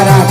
राधा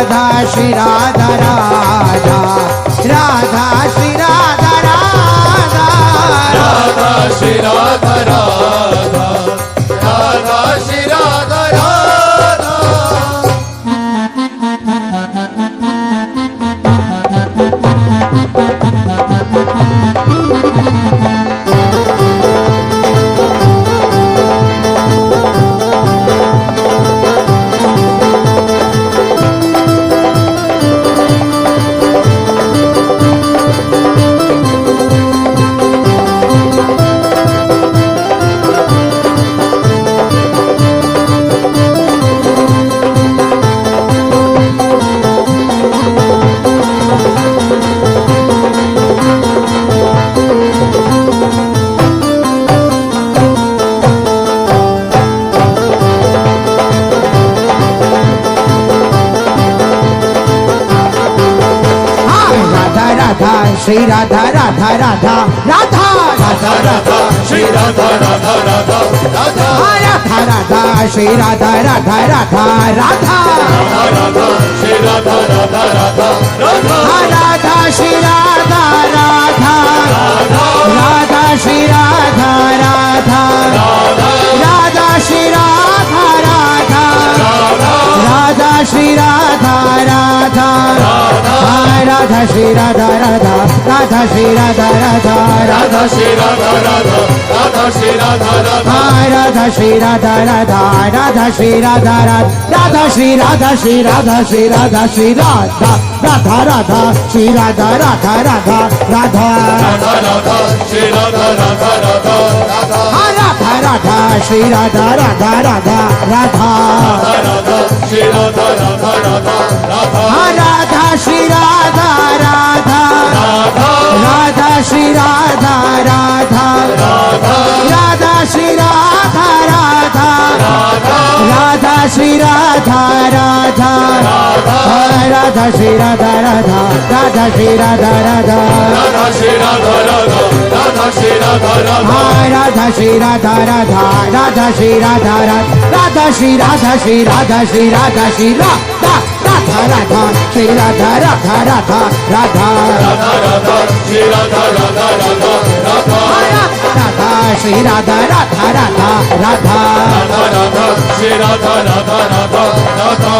राधा श्री राधा राधा राधा श्री राधा राधा राधा श्री राधा राधा राधा श्री राधा राधा श्री राधा राधा राधा राधा राधा राधा श्री राधा राधा राधा राधा राधा राधा श्री राधा राधा राधा राधा राधा श्री राधा राधा राधा राधा राधा श्री राधा राधा राधा श्री राधा राधा राधा श्री राधा राधा राधा श्री राधा राधा राधा श्री राधा राधा राधा श्री राधा राधा राधा श्री राधा राधा राधा श्री राधा राधा राधा श्री राधा राधा राधा श्री राधा राधा राधा श्री राधा श्री राधा श्री राधा श्री राधा राधा राधा श्री राधा राधा राधा राधा राधा राधा श्री राधा राधा राधा राधा राधा राधा श्री राधा राधा राधा राधा राधा श्री राधा राधा राधा राधा राधा श्री राधा राधा राधा श्री राधा राधा राधा श्री राधा राधा राधा श्री राधा राधा राधा श्री राधा राधा राधा श्री राधा राधा राधा श्री राधा राधा राधा श्री राधा राधा राधा श्री राधा राधा राधा श्री राधा राधा राधा श्री राधा श्री राधा श्री राधा श्री राधा राधा राधा श्री राधा राधा राधा राधा राधा राधा श्री राधा राधा राधा राधा राधा श्री राधा राधा राधा राधा राधा राधा श्री राधा राधा राधा राधा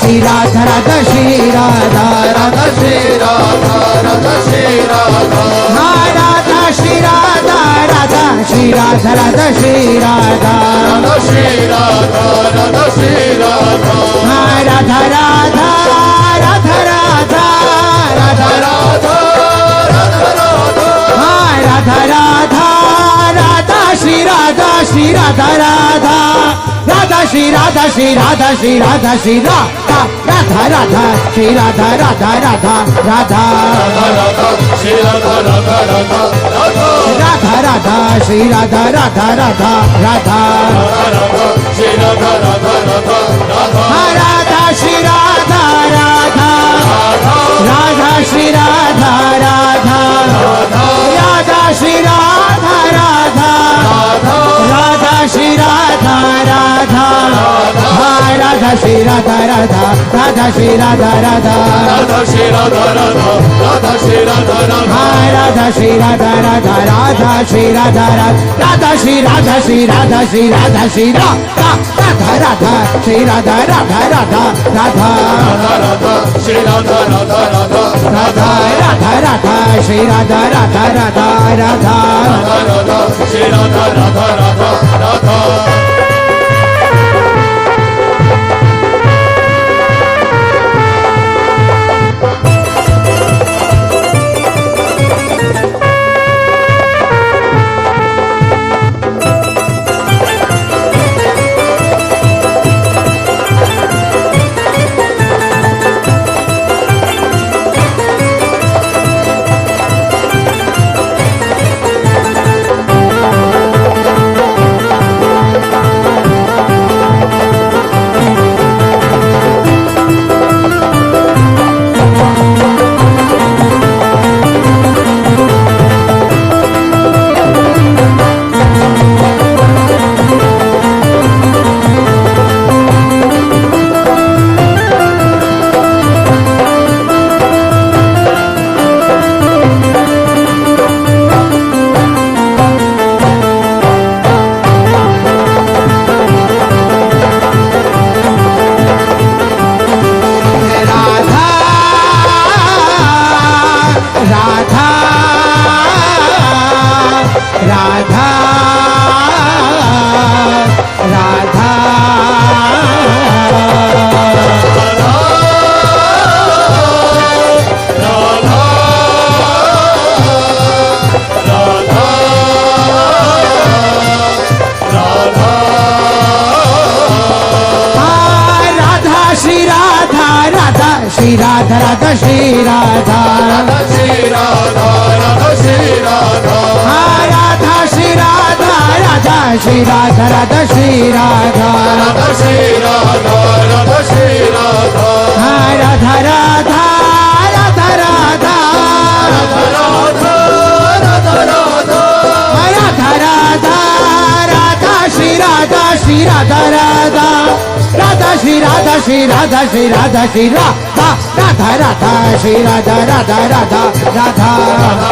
श्री राधा राधा श्री राधा राधा श्री राधा राधा श्री राधा हाँ राधा श्री राधा राधा श्री राधा राधा श्री राधा राधा श्री राधा राधा श्री राधा हाँ राधा राधा राधा राधा राधा राधा राधा राधा हाँ राधा राधा राधा श्री राधा श्री राधा राधा राधा श्री राधा श्री राधा श्री राधा श्री राधा राधा राधा श्री राधा राधा राधा राधा राधा श्री राधा राधा राधा राधा राधा राधा श्री राधा राधा राधा राधा राधा श्री राधा राधा राधा राधा हाँ राधा श्री राधा राधा राधा श्री राधा राधा राधा श्री राधा राधा राधा श्री राधा राधा हाँ राधा श्री राधा राधा राधा श्री राधा राधा राधा श्री राधा राधा राधा श्री राधा राधा हाँ राधा श्री राधा राधा राधा श्री राधा राधा राधा श्री राधा श्री राधा श्री राधा श्री राधा राधा राधा श्री राधा राधा राधा राधा राधा श्री राधा राधा राधा राधा राधा राधा श्री राधा राधा राधा राधा राधा श्री राधा राधा राधा राधा श्री राधा राधा श्री राधा राधा श्री राधा राधा श्री राधा हाँ राधा श्री राधा राधा श्री राधा राधा श्री राधा राधा श्री राधा राधा श्री राधा हाँ राधा राधा राधा राधा राधा राधा राधा राधा राधा राधा श्री राधा श्री राधा राधा राधा श्री राधा श्री राधा श्री राधा श्री राधा राधा राधा श्री राधा राधा राधा राधा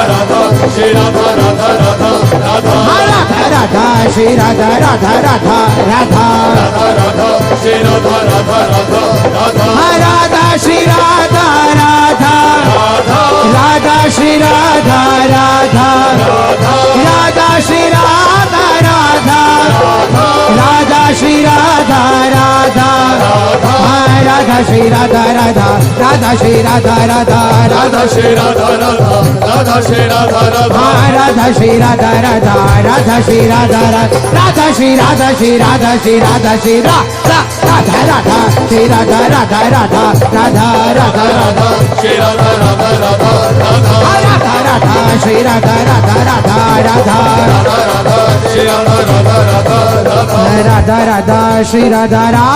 राधा श्री राधा राधा राधा राधा राधा राधा श्री राधा राधा राधा राधा राधा श्री राधा राधा राधा राधा राधा श्री राधा राधा राधा श्री राधा राधा राधा श्री राधा राधा राधा श्री राधा राधा राधा श्री राधा राधा राधा श्री राधा राधा राधा श्री राधा राधा राधा श्री राधा राधा राधा श्री राधा राधा राधा श्री राधा राधा श्री राधा श्री राधा श्री राधा श्री राधा राधा राधा श्री राधा राधा राधा राधा राधा राधा श्री राधा राधा राधा राधा राधा राधा श्री राधा राधा राधा राधा राधा श्री राधा राधा राधा राधा राधा राधा श्री राधा राधा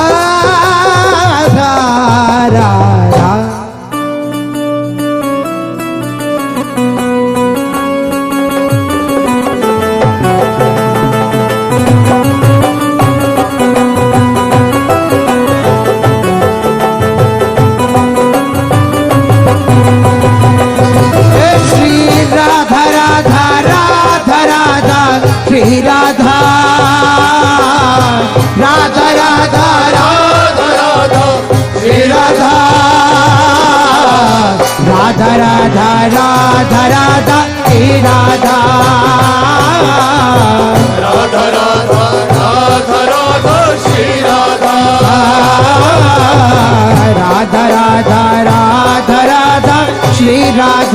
राधा श्री राधा राधा राधा राधा राधा श्री राधा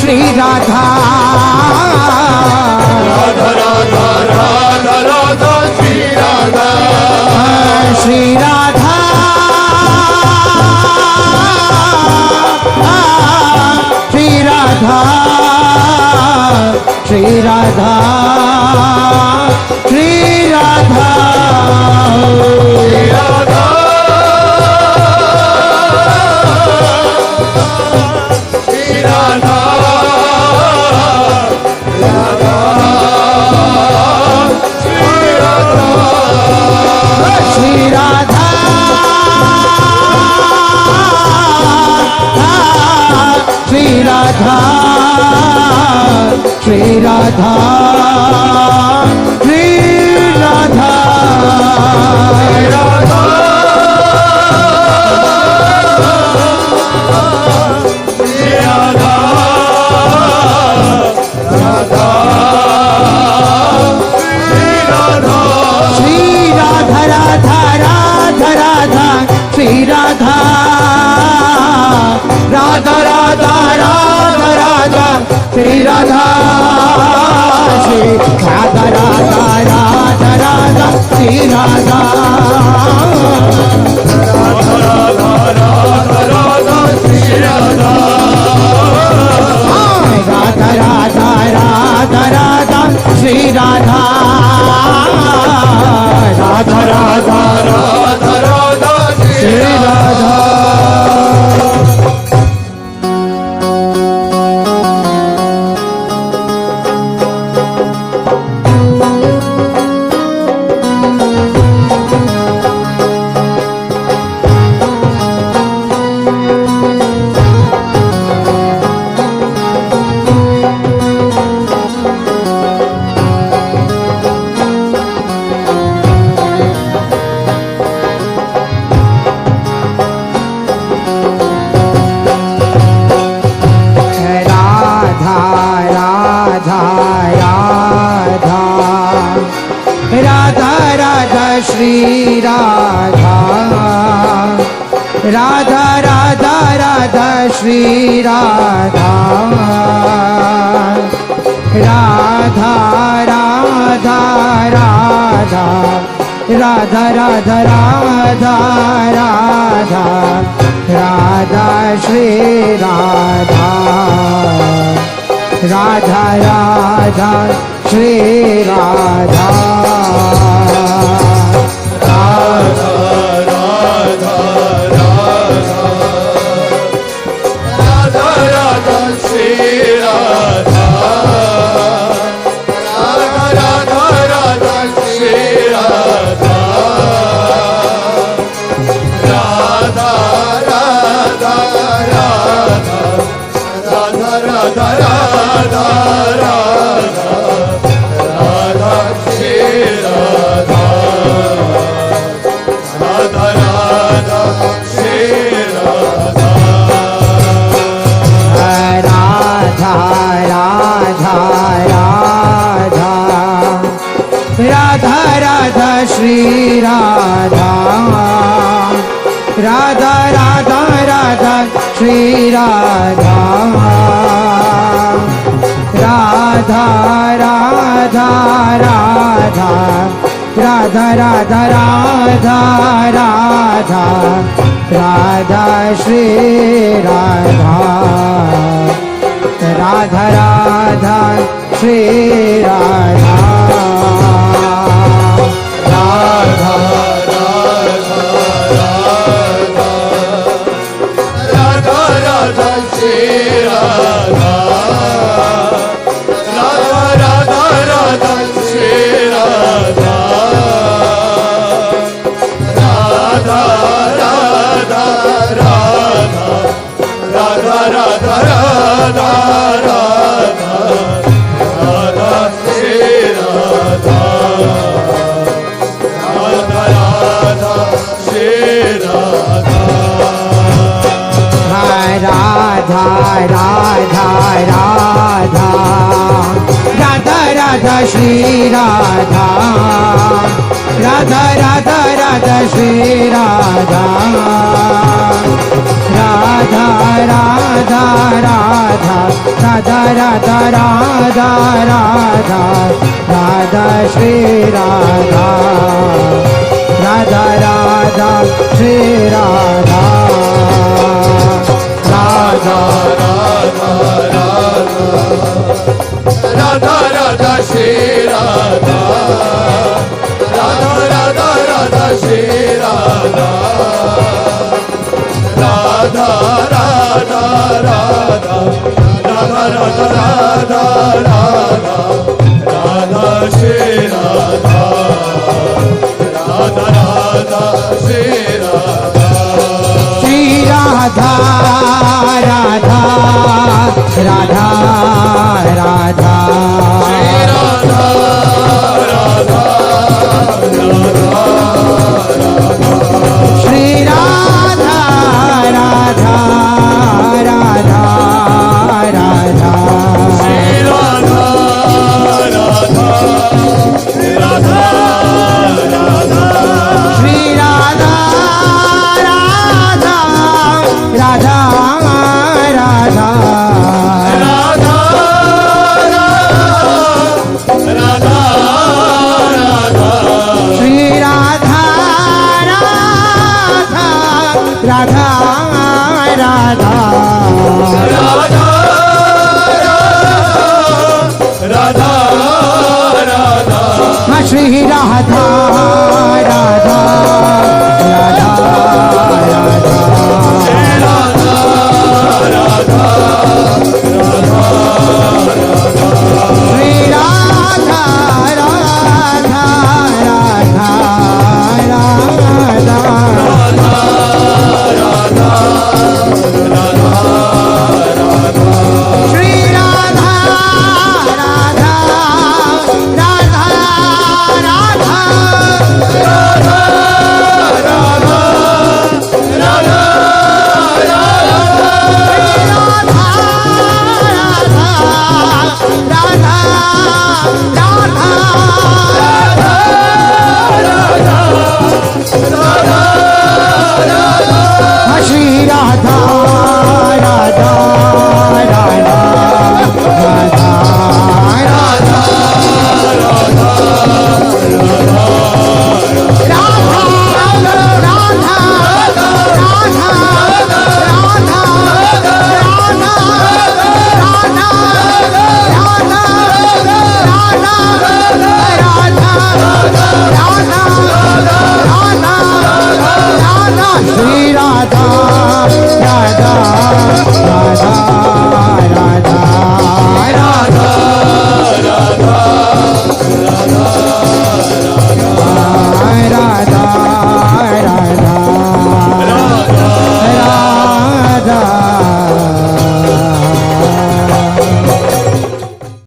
श्री राधा राधा राधा राधा राधा श्री राधा श्री राधा श्री राधा श्री राधा श्री राधा श्री राधा श्री राधा राधा श्री राधा श्री राधा श्री राधा श्री राधा श्री राधा श्री राधा राधा राधा राधा राधा श्री राधा श्री राधा राधा राधा राधा श्री राधा राधा राधा राधा श्री राधा राधा राधा राधा राधा श्री राधा राधा राधा राधा राधा श्री राधा श्री राधा राधा राधा राधा श्री राधा राधा राधा राधा राधा राधा राधा राधा राधा श्री राधा राधा राधा श्री राधा राधा राधा राधा राधा राधा श्री राधा राधा राधा राधा श्री राधा राधा राधा राधा राधा राधा राधा राधा राधा श्री राधा राधा राधा श्री राधा राधा राधा राधा राधा राधा श्री राधा राधा राधा राधा श्री राधा राधा राधा राधा राधा राधा राधा राधा राधा श्री राधा राधा राधा श्री राधा राधा राधा राधा राधा राधा श्री राधा राधा राधा राधा श्री राधा राधा राधा राधा राधा राधा राधा राधा राधा श्री राधा राधा राधा श्री राधा राधा राधा राधा राधा राधा श्री राधा राधा राधा राधा श्री राधा राधा राधा राधा राधा राधा राधा राधा राधा राधा श्री राधा राधा राधा श्री राधा राधा राधा राधा श्री राधा राधा राधा राधा श्री राधा राधा राधा राधा राधा राधा